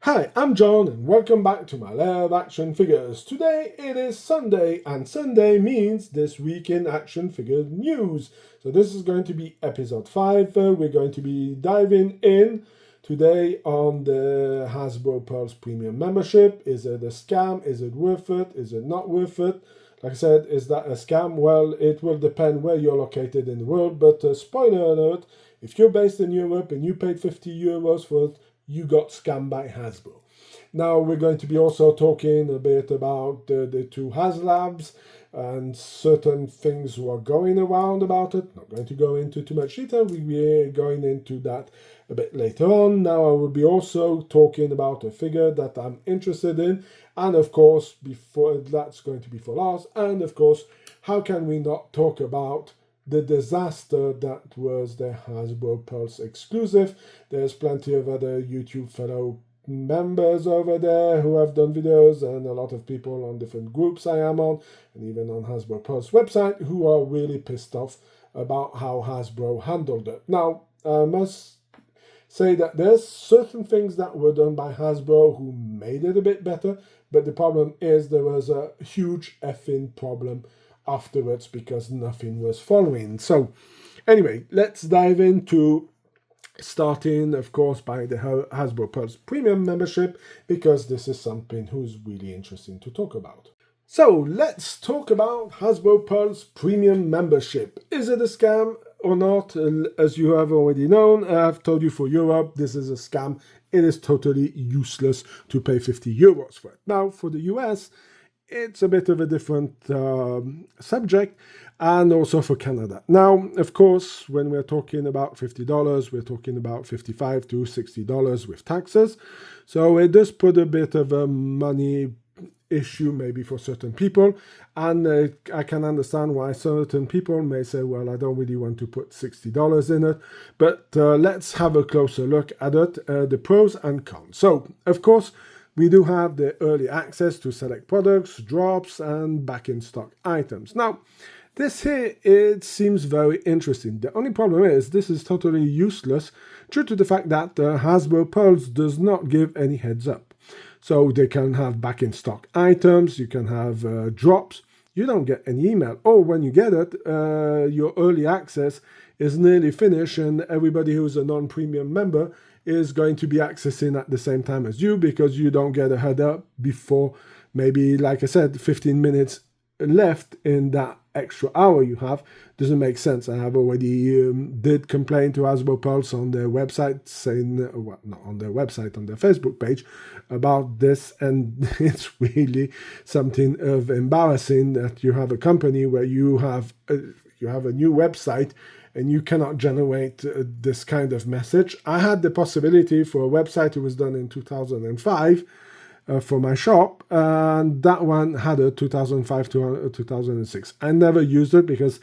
Hi, I'm John and welcome back to my Lair of Action Figures. Today it is Sunday and Sunday means this week in action figure news. So this is going to be episode 5. We're going to be diving in today on the Hasbro Pulse Premium membership. Is it a scam? Is it worth it? Is it not worth it? Like I said, is that a scam? Well, it will depend where you're located in the world, but spoiler alert, if you're based in Europe and you paid €50 for it, you got scammed by Hasbro. Now we're going to be also talking a bit about the two Haslabs and certain things were going around about it. Not going to go into too much detail. We're going into that a bit later on. Now I will be also talking about a figure that I'm interested in, and of course, before that's going to be for last. And of course, how can we not talk about the disaster that was the Hasbro Pulse exclusive? There's plenty of other YouTube fellow members over there who have done videos, and a lot of people on different groups I am on, and even on Hasbro Pulse website, who are really pissed off about how Hasbro handled it. Now, I must say that there's certain things that were done by Hasbro who made it a bit better, but the problem is there was a huge effing problem afterwards because nothing was following. So anyway, let's dive into starting, of course, by the Hasbro Pulse Premium membership, because this is something who's really interesting to talk about. So let's talk about Hasbro Pulse Premium membership. Is it a scam or not? As you have already known, I've told you for Europe, this is a scam. It is totally useless to pay €50 for it. Now, for the US, it's a bit of a different subject, and also for Canada. Now, of course, when we're talking about $50, we're talking about $55 to $60 with taxes. So it does put a bit of a money issue maybe for certain people, and I can understand why certain people may say, well, I don't really want to put $60 in it, but let's have a closer look at it, the pros and cons. So, of course, we do have the early access to select products, drops, and back-in-stock items. Now, this here, it seems very interesting. The only problem is this is totally useless due to the fact that Hasbro Pulse does not give any heads up. So they can have back-in-stock items, you can have drops, you don't get any email. Or when you get it, your early access is nearly finished, and everybody who's a non-premium member is going to be accessing at the same time as you, because you don't get a head up before maybe, like I said, 15 minutes left in that extra hour you have. Doesn't make sense. I have already did complain to Hasbro Pulse on their website, saying, well, not on their website, on their Facebook page about this, and it's really something of embarrassing that you have a company where you have a new website and you cannot generate this kind of message. I had the possibility for a website that was done in 2005 for my shop, and that one had a 2005 to 2006. I never used it because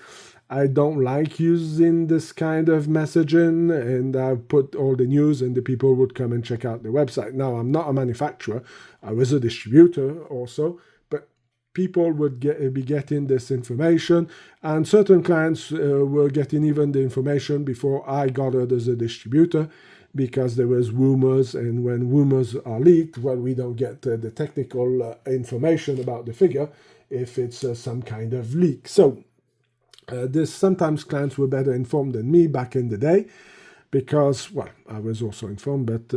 I don't like using this kind of messaging, and I put all the news and the people would come and check out the website. Now, I'm not a manufacturer, I was a distributor also, but people would be getting this information, and certain clients were getting even the information before I got it as a distributor, because there was rumors, and when rumors are leaked, well, we don't get the technical information about the figure if it's some kind of leak. So this sometimes clients were better informed than me back in the day, because, well, I was also informed, but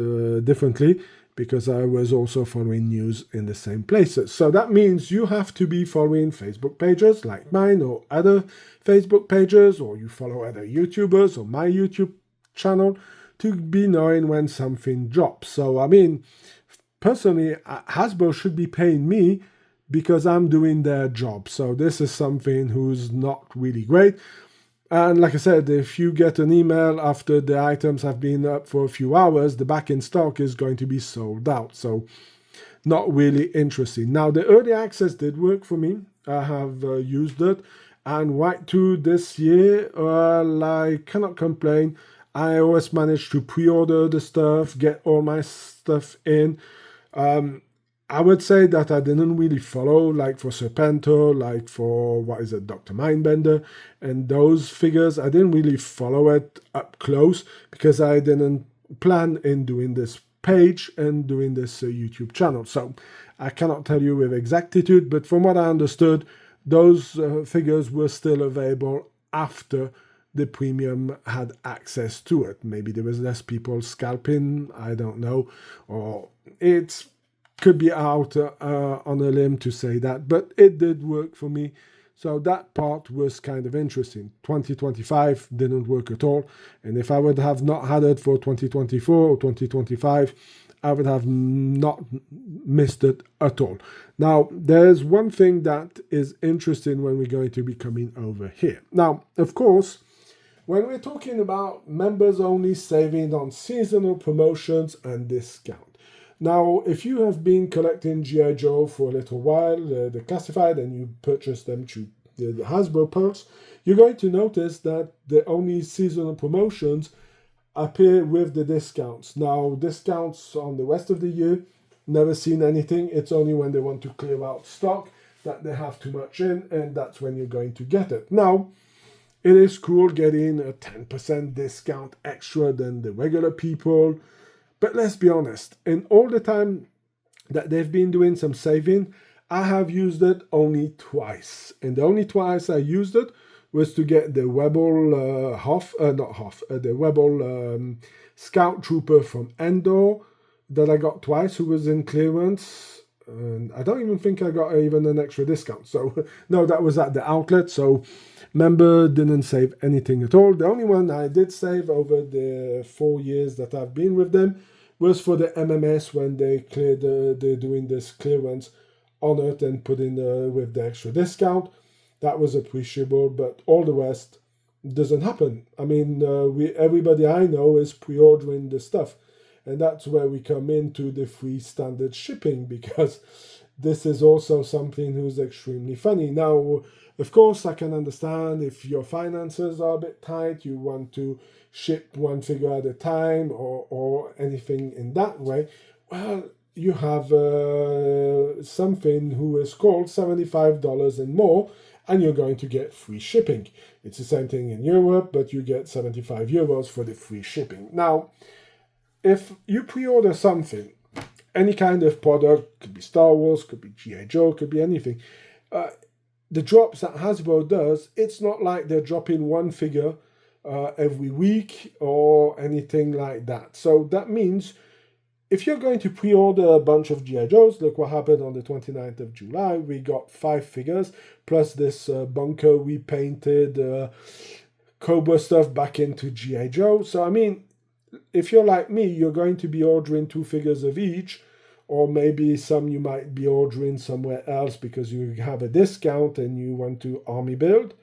differently, because I was also following news in the same places. So that means you have to be following Facebook pages like mine or other Facebook pages, or you follow other YouTubers or my YouTube channel to be knowing when something drops. So, I mean, personally, Hasbro should be paying me because I'm doing their job. So this is something who's not really great. And like I said, if you get an email after the items have been up for a few hours, the back in stock is going to be sold out. So not really interesting. Now, the early access did work for me. I have used it. And right through this year, I cannot complain. I always manage to pre-order the stuff, get all my stuff in. I would say that I didn't really follow, like for Serpentor, like for, Dr. Mindbender, and those figures, I didn't really follow it up close because I didn't plan in doing this page and doing this YouTube channel. So I cannot tell you with exactitude, but from what I understood, those figures were still available after the premium had access to it. Maybe there was less people scalping, I don't know, or it could be out on a limb to say that, but it did work for me. So that part was kind of interesting. 2025 didn't work at all, and if I would have not had it for 2024 or 2025, I would have not missed it at all. Now, there's one thing that is interesting when we're going to be coming over here. Now, of course, when we're talking about members only saving on seasonal promotions and discount. Now, if you have been collecting G.I. Joe for a little while, the classified, and you purchase them through the Hasbro Pulse, you're going to notice that the only seasonal promotions appear with the discounts. Now, discounts on the rest of the year, never seen anything. It's only when they want to clear out stock that they have too much in, and that's when you're going to get it. Now, it is cool getting a 10% discount extra than the regular people. But let's be honest, in all the time that they've been doing some saving, I have used it only twice. And the only twice I used it was to get the Rebel the Rebel Scout Trooper from Endor that I got twice, who was in clearance. And I don't even think I got even an extra discount. So, no, that was at the outlet. So, member didn't save anything at all. The only one I did save over the 4 years that I've been with them was for the MMS when they cleared, they're doing this clearance on it and put in with the extra discount. That was appreciable, but all the rest doesn't happen. I mean, everybody I know is pre-ordering the stuff. And that's where we come into the free standard shipping, because this is also something who's extremely funny. Now, of course, I can understand if your finances are a bit tight, you want to ship one figure at a time or anything in that way. Well, you have something who is called $75 and more, and you're going to get free shipping. It's the same thing in Europe, but you get 75 euros for the free shipping. Now, if you pre-order something, any kind of product, could be Star Wars, could be G.I. Joe, could be anything, the drops that Hasbro does, it's not like they're dropping one figure every week or anything like that. So that means if you're going to pre-order a bunch of G.I. Joes, look what happened on the 29th of July. We got 5 figures, plus this bunker repainted Cobra stuff back into G.I. Joe. So, I mean, if you're like me, you're going to be ordering 2 figures of each, or maybe some you might be ordering somewhere else because you have a discount and you want to army build.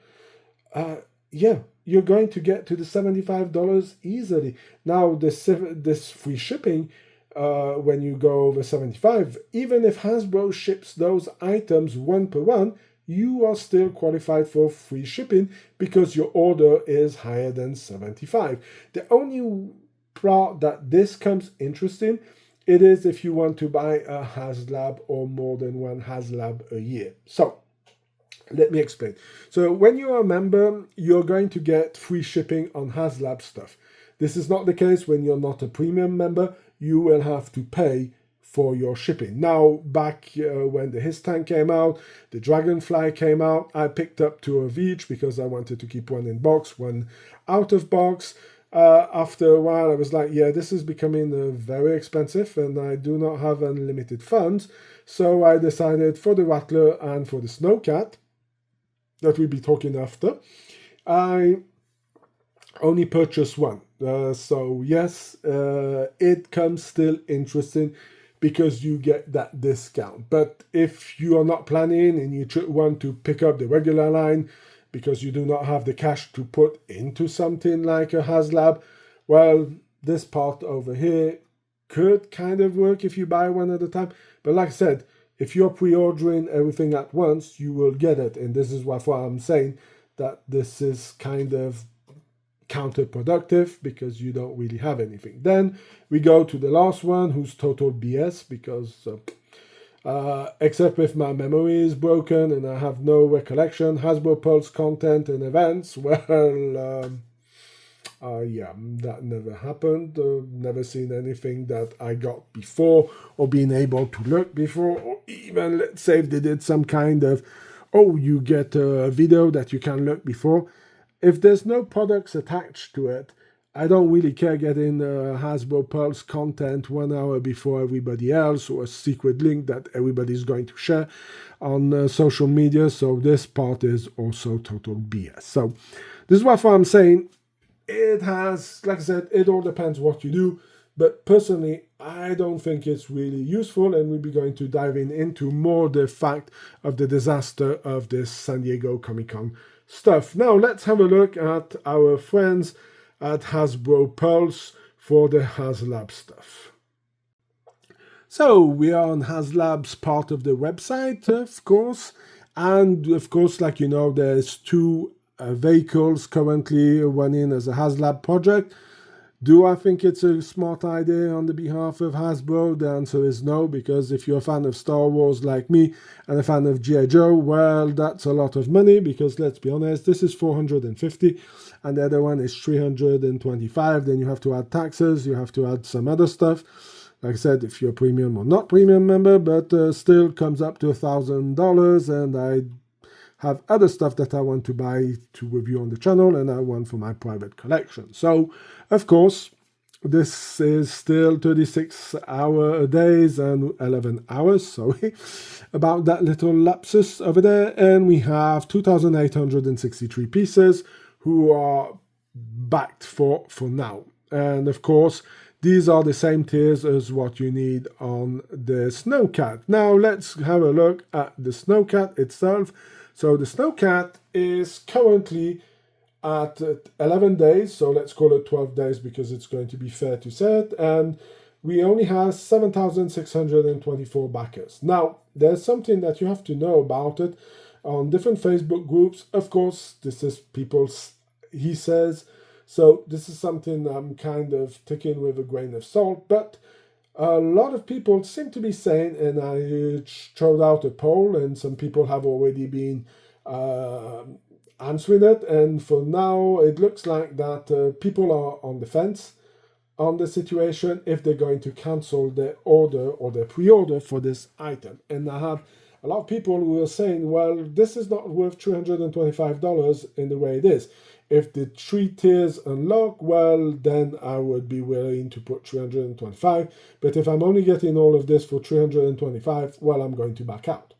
Yeah, you're going to get to the $75 easily. Now, this free shipping, when you go over 75, even if Hasbro ships those items one per one, you are still qualified for free shipping because your order is higher than 75. The only part that this comes interesting, it is if you want to buy a Haslab or more than one Haslab a year. So, let me explain. So, when you are a member, you're going to get free shipping on Haslab stuff. This is not the case when you're not a premium member. You will have to pay for your shipping. Now, back when the His Tank came out, the Dragonfly came out, I picked up 2 of each because I wanted to keep one in box, one out of box. After a while, I was like, yeah, this is becoming very expensive and I do not have unlimited funds. So I decided for the Rattler and for the Snowcat, that we'll be talking after, I only purchased one. So yes, it comes still interesting because you get that discount. But if you are not planning and you want to pick up the regular line because you do not have the cash to put into something like a Haslab, well, this part over here could kind of work if you buy one at a time. But like I said, if you're pre-ordering everything at once, you will get it. And this is why I'm saying that this is kind of counterproductive because you don't really have anything. Then we go to the last one, who's total BS because except if my memory is broken and I have no recollection, Hasbro Pulse content and events, well, Yeah, that never happened. Never seen anything that I got before or been able to look before, or even let's say if they did some kind of, oh, you get a video that you can look before. If there's no products attached to it, I don't really care getting Hasbro Pulse content 1 hour before everybody else, or a secret link that everybody's going to share on social media. So this part is also total BS. So this is what I'm saying. It has, like I said, it all depends what you do. But personally, I don't think it's really useful, and we'll be going to dive into more the fact of the disaster of this San Diego Comic-Con stuff. Now, let's have a look at our friends at Hasbro Pulse for the Haslab stuff. So, we are on Haslab's part of the website, of course, and of course, like you know, there's two vehicles currently running as a Haslab project. Do I think it's a smart idea on the behalf of Hasbro? The answer is no, because if you're a fan of Star Wars like me and a fan of G.I. Joe, well, that's a lot of money, because let's be honest, this is $450 and the other one is $325. Then you have to add taxes, you have to add some other stuff. Like I said, if you're a premium or not premium member, but still comes up to $1,000, and I have other stuff that I want to buy to review on the channel, and I want for my private collection. So, of course, this is still 36-hour days and 11 hours, sorry, about that little lapsus over there. And we have 2,863 pieces who are backed for now. And of course, these are the same tiers as what you need on the Snowcat. Now, let's have a look at the Snowcat itself. So the Snowcat is currently at 11 days, so let's call it 12 days because it's going to be fair to say it, and we only have 7,624 backers. Now, there's something that you have to know about it on different Facebook groups. Of course, this is people's, he says, so this is something I'm kind of taking with a grain of salt, but a lot of people seem to be saying, and I showed out a poll, and some people have already been answering it, and for now it looks like that people are on the fence on the situation if they're going to cancel their order or their pre-order for this item. And I have a lot of people who are saying, well, this is not worth $325 in the way it is. If the 3 tiers unlock, well, then I would be willing to put $325. But if I'm only getting all of this for $325, well, I'm going to back out.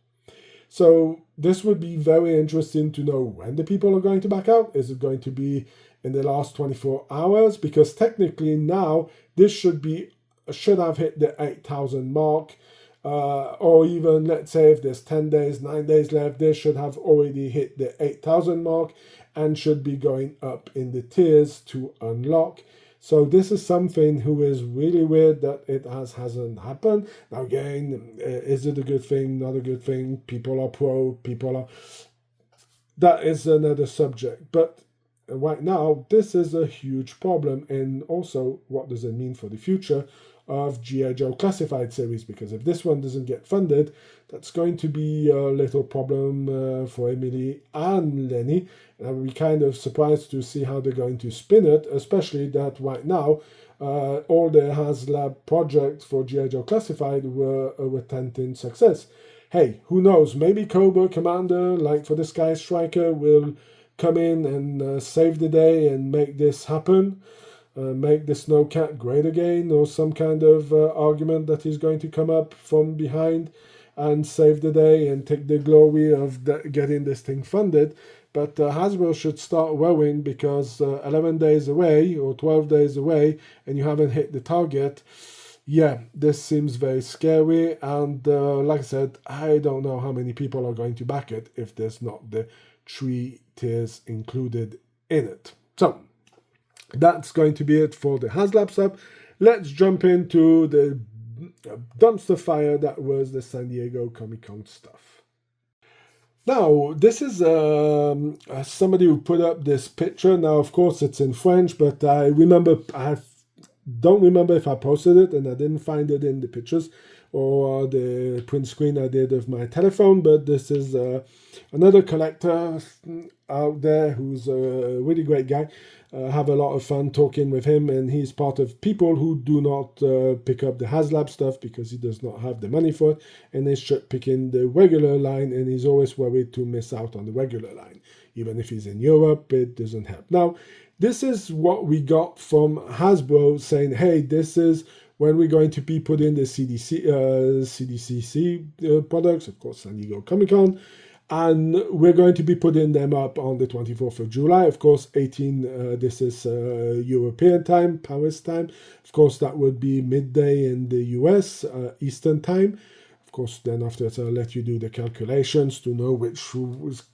So this would be very interesting to know when the people are going to back out. Is it going to be in the last 24 hours? Because technically now this should have hit the 8,000 mark. Or even, let's say, if there's 10 days, 9 days left, they should have already hit the 8,000 mark and should be going up in the tiers to unlock. So this is something who is really weird that it hasn't happened. Now again, is it a good thing, not a good thing? People are pro, people are... That is another subject. But right now, this is a huge problem. And also, what does it mean for the future of G.I. Joe Classified series? Because if this one doesn't get funded, that's going to be a little problem for Emily and Lenny. And I'll be kind of surprised to see how they're going to spin it, especially that right now all the Haslab projects for G.I. Joe Classified were a retentive success. Hey, who knows? Maybe Cobra Commander, like for the Sky Striker, will come in and save the day and make this happen. Make the Snowcat great again, or some kind of argument that he's going to come up from behind and save the day and take the glory of getting this thing funded. But Hasbro should start worrying, because 11 days away or 12 days away and you haven't hit the target. Yeah, this seems very scary, and like I said, I don't know how many people are going to back it if there's not the 3 tiers included in it. So that's going to be it for the Haslab stuff. Let's jump into the dumpster fire that was the San Diego Comic-Con stuff. Now, this is somebody who put up this picture. Now, of course, it's in French, but I don't remember if I posted it, and I didn't find it in the pictures. or the print screen I did of my telephone, but this is another collector out there who's a really great guy. Have a lot of fun talking with him, and he's part of people who do not pick up the Haslab stuff because he does not have the money for it, and he's picking the regular line, and he's always worried to miss out on the regular line. Even if he's in Europe, it doesn't help. Now, this is what we got from Hasbro saying, hey, this is when we're going to be putting the SDCC products, of course, San Diego Comic-Con, and we're going to be putting them up on the 24th of July. Of course, 18, this is European time, Paris time. Of course, that would be midday in the US, Eastern time. Of course, then afterwards, I'll let you do the calculations to know which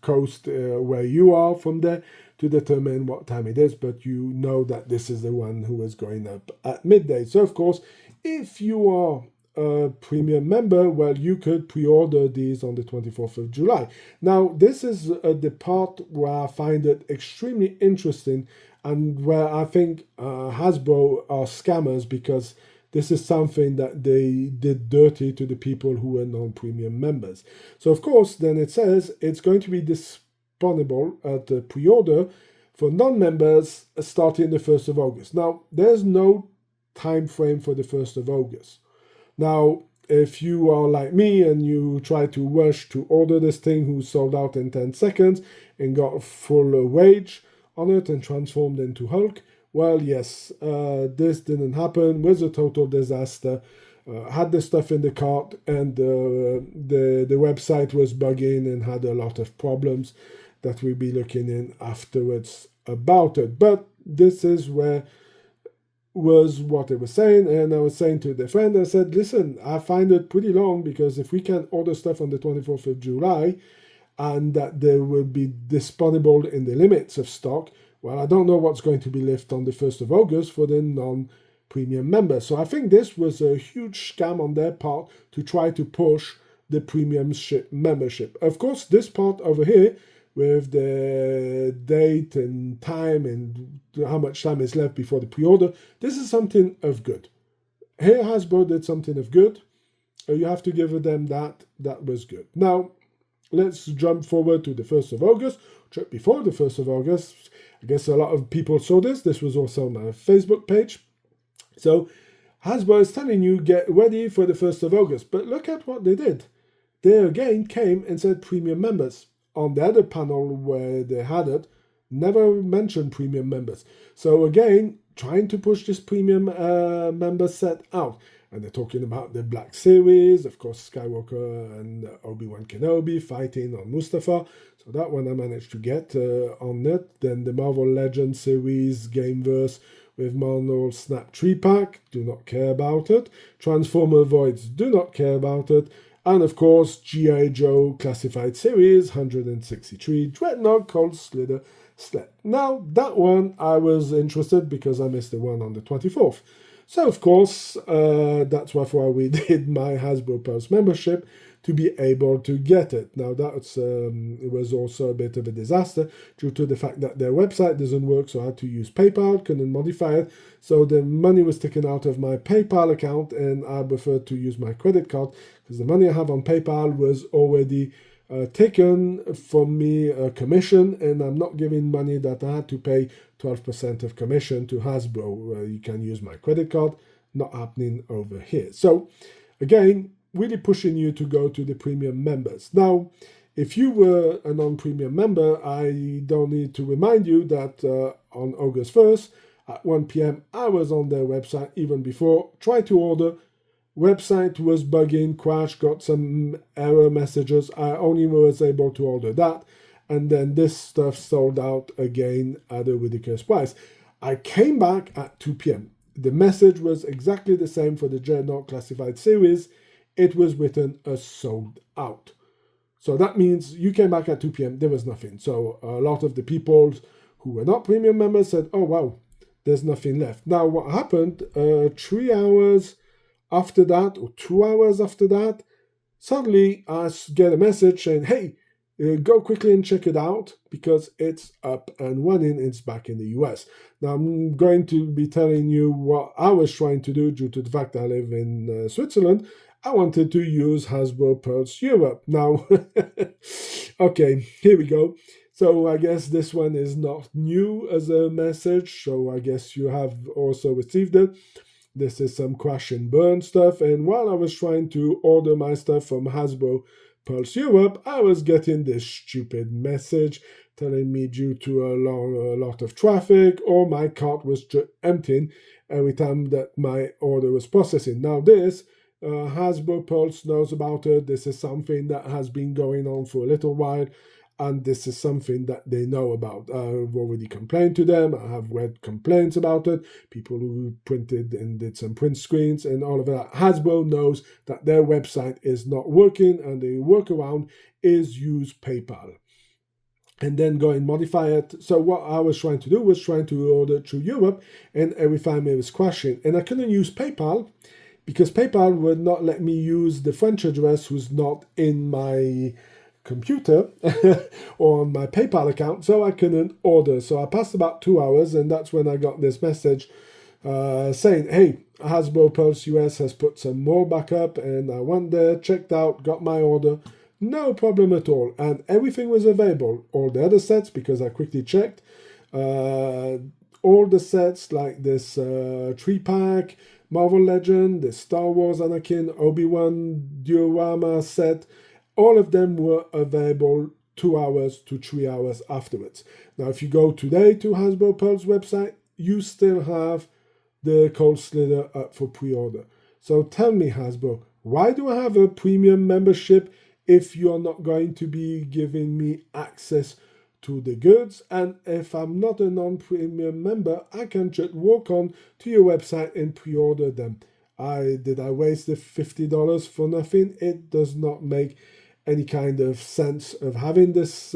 coast where you are from there to determine what time it is. But you know that this is the one who is going up at midday. So, of course, if you are a premium member, well, you could pre-order these on the 24th of July. Now, this is the part where I find it extremely interesting and where I think Hasbro are scammers, because this is something that they did dirty to the people who are non-premium members. So, of course, then it says it's going to be disponible at the pre-order for non-members starting the 1st of August. Now, there's no time frame for the 1st of August. Now, if you are like me and you try to rush to order this thing who sold out in 10 seconds and got full wage on it and transformed into Hulk, well, yes, this didn't happen. Was a total disaster. Had the stuff in the cart, and the website was bugging and had a lot of problems that we'll be looking in afterwards about it. But this is where was what I was saying, and I was saying to the friend, I said, listen, I find it pretty long, because if we can order stuff on the 24th of July and that they will be disponible in the limits of stock, well, I don't know what's going to be left on the 1st of August for the non-premium members. So I think this was a huge scam on their part to try to push the premium membership. Of course, this part over here with the date and time and how much time is left before the pre-order, this is something of good. Here Hasbro did something of good. You have to give them that. That was good. Now, let's jump forward to the 1st of August. Before the 1st of August, I guess a lot of people saw this. This was also on my Facebook page. So Hasbro is telling you, get ready for the 1st of August. But look at what they did. They again came and said premium members. On the other panel where they had it, never mentioned premium members. So again, trying to push this premium member set out. And they're talking about the Black Series, of course, Skywalker and Obi-Wan Kenobi fighting on Mustafa. So that one I managed to get on it. Then the Marvel Legends series Gameverse with Marvel Snap 3-pack, do not care about it. Transformer Voids, do not care about it. And of course, G.I. Joe Classified Series 163 Dreadnought Cold Slither Sled. Now, that one I was interested because I missed the one on the 24th. So, of course, that's why we did my Hasbro Pulse membership, to be able to get it. Now, that's it was also a bit of a disaster due to the fact that their website doesn't work, so I had to use PayPal, couldn't modify it. So the money was taken out of my PayPal account, and I preferred to use my credit card because the money I have on PayPal was already taken from me a commission, and I'm not giving money that I had to pay 12% of commission to Hasbro. You can use my credit card, not happening over here. So again, really pushing you to go to the premium members. Now, if you were a non-premium member, I don't need to remind you that on August 1st at 1 p.m. I was on their website even before, tried to order. Website was bugging, crashed, got some error messages. I only was able to order that. And then this stuff sold out again at a ridiculous price. I came back at 2 p.m. The message was exactly the same for the Dreadnought Classified Series. It was written as sold out. So that means you came back at 2 p.m. There was nothing. So a lot of the people who were not premium members said, oh, wow, there's nothing left. Now, what happened, 3 hours after that, or 2 hours after that, suddenly I get a message saying, hey, go quickly and check it out because it's up and running. It's back in the US. Now, I'm going to be telling you what I was trying to do due to the fact that I live in Switzerland. I wanted to use Hasbro Pulse Europe. Now, okay, here we go. So I guess this one is not new as a message, so I guess you have also received it. This is some crash and burn stuff, and while I was trying to order my stuff from Hasbro Pulse Europe, I was getting this stupid message telling me due to a lot of traffic or my cart was emptying every time that my order was processing. Now this, Hasbro Pulse knows about it. This is something that has been going on for a little while, and this is something that they know about. I've already complained to them. I have read complaints about it. People who printed and did some print screens and all of that. Hasbro knows that their website is not working, and the workaround is use PayPal and then go and modify it. So what I was trying to do was trying to order through Europe, and every time it was crashing. And I couldn't use PayPal because PayPal would not let me use the French address who's not in my computer or on my PayPal account, so I couldn't order. So I passed about 2 hours, and that's when I got this message saying, hey, Hasbro Pulse US has put some more back up, and I went there, checked out, got my order. No problem at all, and everything was available. All the other sets, because I quickly checked, all the sets like this 3-pack, Marvel Legend, the Star Wars Anakin, Obi-Wan diorama set, all of them were available 2 hours to 3 hours afterwards. Now, if you go today to Hasbro Pulse website, you still have the Cold Slither up for pre-order. So tell me, Hasbro, why do I have a premium membership if you're not going to be giving me access to the goods? And if I'm not a non-premium member, I can just walk on to your website and pre-order them. Did I waste the $50 for nothing? It does not make any kind of sense of having this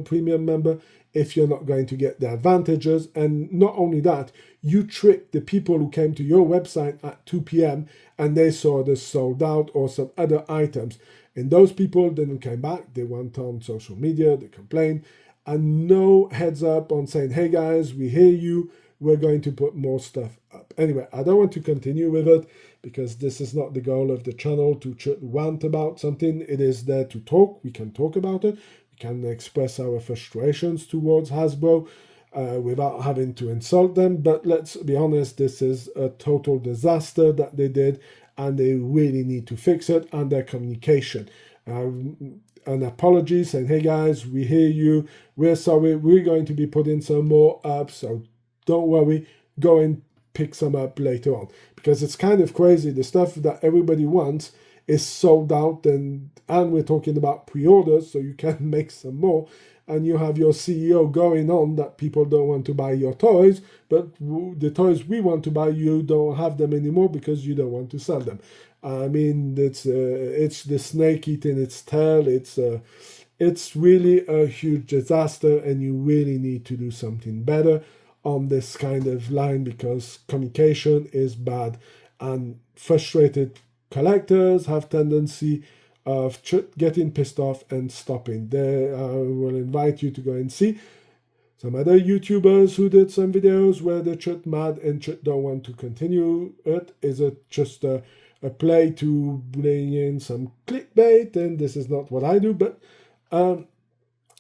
premium member if you're not going to get the advantages. And not only that, you trick the people who came to your website at 2 p.m. and they saw the sold out or some other items. And those people didn't come back. They went on social media, they complained, and no heads up on saying, hey guys, we hear you, we're going to put more stuff up. Anyway, I don't want to continue with it because this is not the goal of the channel to rant about something. It is there to talk. We can talk about it. We can express our frustrations towards Hasbro without having to insult them. But let's be honest, this is a total disaster that they did, and they really need to fix it, and their communication. An apology saying, hey guys, we hear you, we're sorry, we're going to be putting some more up, so don't worry, go and pick some up later on. Because it's kind of crazy, the stuff that everybody wants is sold out, and we're talking about pre-orders, so you can make some more. And you have your CEO going on that people don't want to buy your toys, but the toys we want to buy, you don't have them anymore because you don't want to sell them. I mean, it's the snake eating its tail. It's really a huge disaster, and you really need to do something better on this kind of line because communication is bad, and frustrated collectors have tendency of getting pissed off and stopping. There, I will invite you to go and see some other YouTubers who did some videos where they're mad and don't want to continue it. Is it just a play to bring in some clickbait? And this is not what I do, but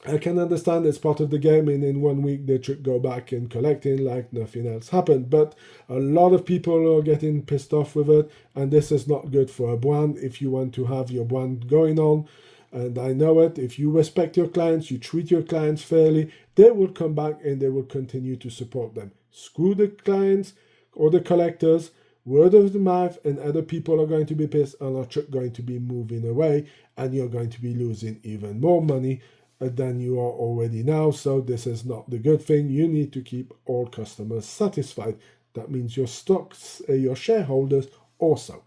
I can understand it's part of the game, and in 1 week they should go back and collecting like nothing else happened. But a lot of people are getting pissed off with it, and this is not good for a brand if you want to have your brand going on. And I know it, if you respect your clients, you treat your clients fairly, they will come back and they will continue to support them. Screw the clients or the collectors, word of the mouth, and other people are going to be pissed and are going to be moving away, and you're going to be losing even more money than you are already now. So this is not the good thing. You need to keep all customers satisfied. That means your stocks, your shareholders also.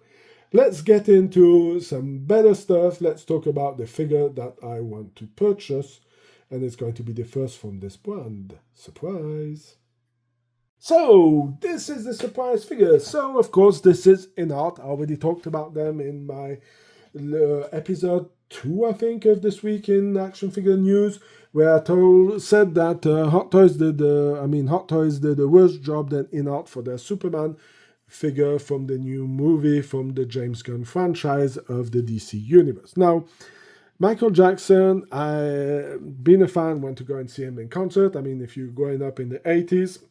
Let's get into some better stuff. Let's talk about the figure that I want to purchase, and it's going to be the first from this brand. Surprise! So this is the surprise figure. So of course this is Inart. I already talked about them in my episode 2, I think, of This Week in Action Figure News, where I said that Hot Toys did the worst job than Inart for their Superman figure from the new movie from the James Gunn franchise of the DC Universe. Now, Michael Jackson, I've been a fan, went to go and see him in concert. I mean, if you're growing up in the 80s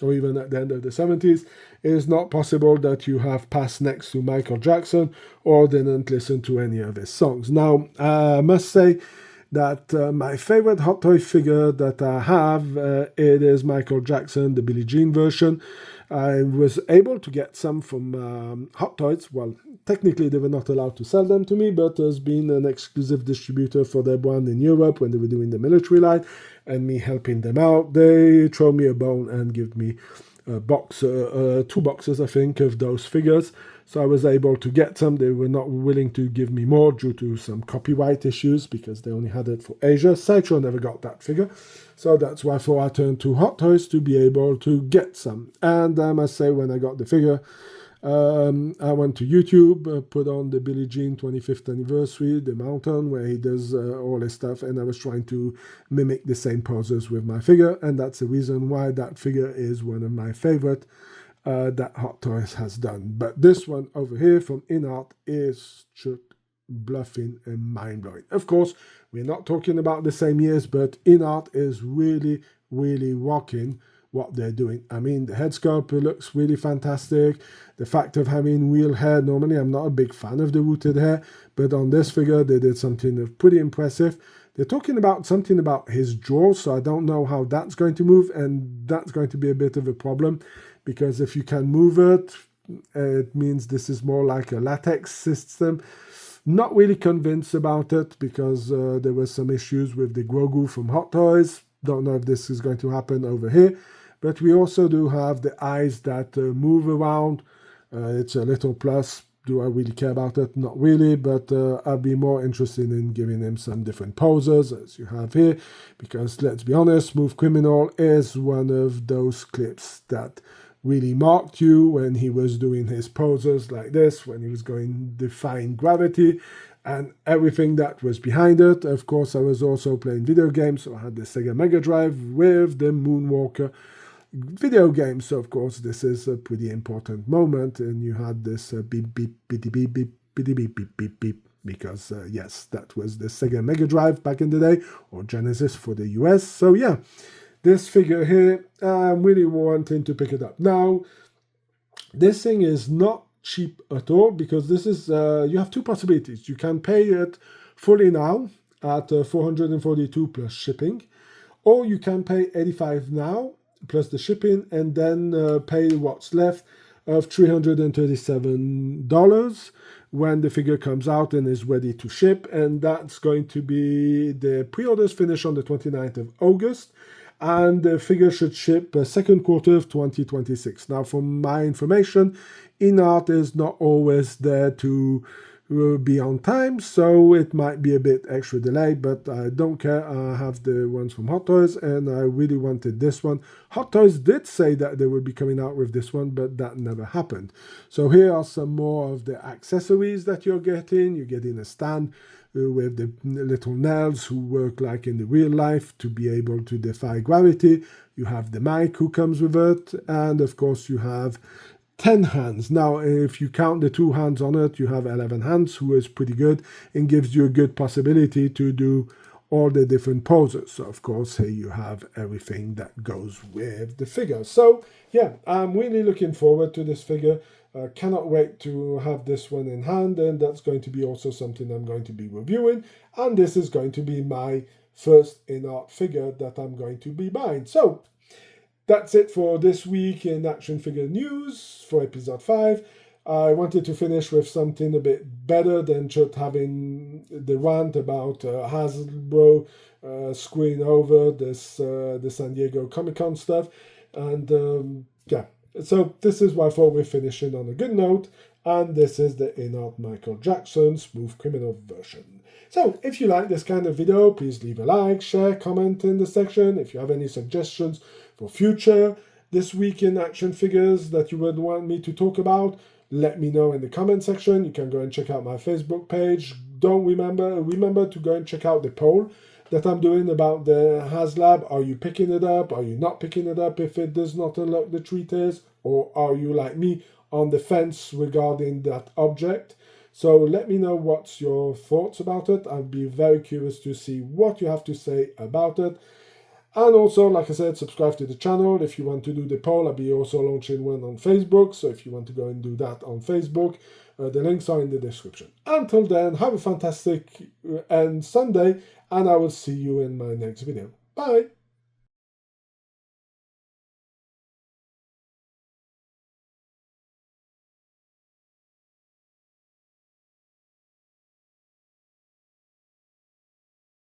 or even at the end of the 70s, it is not possible that you have passed next to Michael Jackson or didn't listen to any of his songs. Now, I must say that my favorite Hot Toy figure that I have, it is Michael Jackson, the Billie Jean version. I was able to get some from Hot Toys. Well, technically they were not allowed to sell them to me, but there's been an exclusive distributor for their brand in Europe when they were doing the military line, and me helping them out. They throw me a bone and give me a box, 2 boxes, I think, of those figures. So I was able to get some. They were not willing to give me more due to some copyright issues because they only had it for Asia. Sideshow never got that figure. So that's why I turned to Hot Toys to be able to get some. And I must say, when I got the figure, I went to YouTube, put on the Billie Jean 25th anniversary, the mountain where he does all his stuff, and I was trying to mimic the same poses with my figure, and that's the reason why that figure is one of my favorite that Hot Toys has done. But this one over here from Inart is just bluffing and mind-blowing. Of course, we're not talking about the same years, but Inart is really, really rocking what they're doing. I mean, the head sculpt looks really fantastic. The fact of having real hair, normally I'm not a big fan of the rooted hair, but on this figure they did something pretty impressive. They're talking about something about his jaw, so I don't know how that's going to move, and that's going to be a bit of a problem, because if you can move it, it means this is more like a latex system. Not really convinced about it, because there were some issues with the Grogu from Hot Toys. Don't know if this is going to happen over here. But we also do have the eyes that move around. It's a little plus. Do I really care about it? Not really, but I'd be more interested in giving him some different poses, as you have here, because let's be honest, Smooth Criminal is one of those clips that really marked you when he was doing his poses like this, when he was going defying gravity and everything that was behind it. Of course, I was also playing video games, so I had the Sega Mega Drive with the Moonwalker video game. So of course this is a pretty important moment, and you had this beep beep beep beep beep beep beep beep beep beep, because yes, that was the Sega Mega Drive back in the day, or Genesis for the US. So yeah, this figure here, I'm really wanting to pick it up. Now, this thing is not cheap at all, because this is you have 2 possibilities. You can pay it fully now at $442 plus shipping, or you can pay $85 now plus the shipping, and then pay what's left of $337 when the figure comes out and is ready to ship. And that's going to be, the pre-orders finish on the 29th of August, and the figure should ship second quarter of 2026. Now, from my information, Inart is not always there to be on time, so it might be a bit extra delay, but I don't care. I have the ones from Hot Toys, and I really wanted this one. Hot Toys did say that they would be coming out with this one, but that never happened. So here are some more of the accessories that you're getting. You're getting a stand with the little nails who work like in the real life to be able to defy gravity. You have the mic who comes with it, and of course you have 10 hands. Now, if you count the 2 hands on it, you have 11 hands, who is pretty good and gives you a good possibility to do all the different poses. So, of course, here you have everything that goes with the figure. So, yeah, I'm really looking forward to this figure. Cannot wait to have this one in hand, and that's going to be also something I'm going to be reviewing. And this is going to be my first Inart figure that I'm going to be buying. So, that's it for this week in Action Figure News for episode 5. I wanted to finish with something a bit better than just having the rant about Hasbro screwing over this the San Diego Comic-Con stuff. And yeah, so this is why I thought we're finishing on a good note. And this is the Inart Michael Jackson Smooth Criminal version. So if you like this kind of video, please leave a like, share, comment in the section. If you have any suggestions for future This Week in Action Figures that you would want me to talk about, let me know in the comment section. You can go and check out my Facebook page. Remember to go and check out the poll that I'm doing about the Haslab. Are you picking it up? Are you not picking it up if it does not unlock the treatise? Or are you like me? on the fence regarding that object. So let me know what's your thoughts about it. I'll be very curious to see what you have to say about it. And also, like I said, subscribe to the channel. If you want to do the poll, I'll be also launching one on Facebook. So if you want to go and do that on Facebook, the links are in the description. Until then, have a fantastic Sunday, and I will see you in my next video. Bye!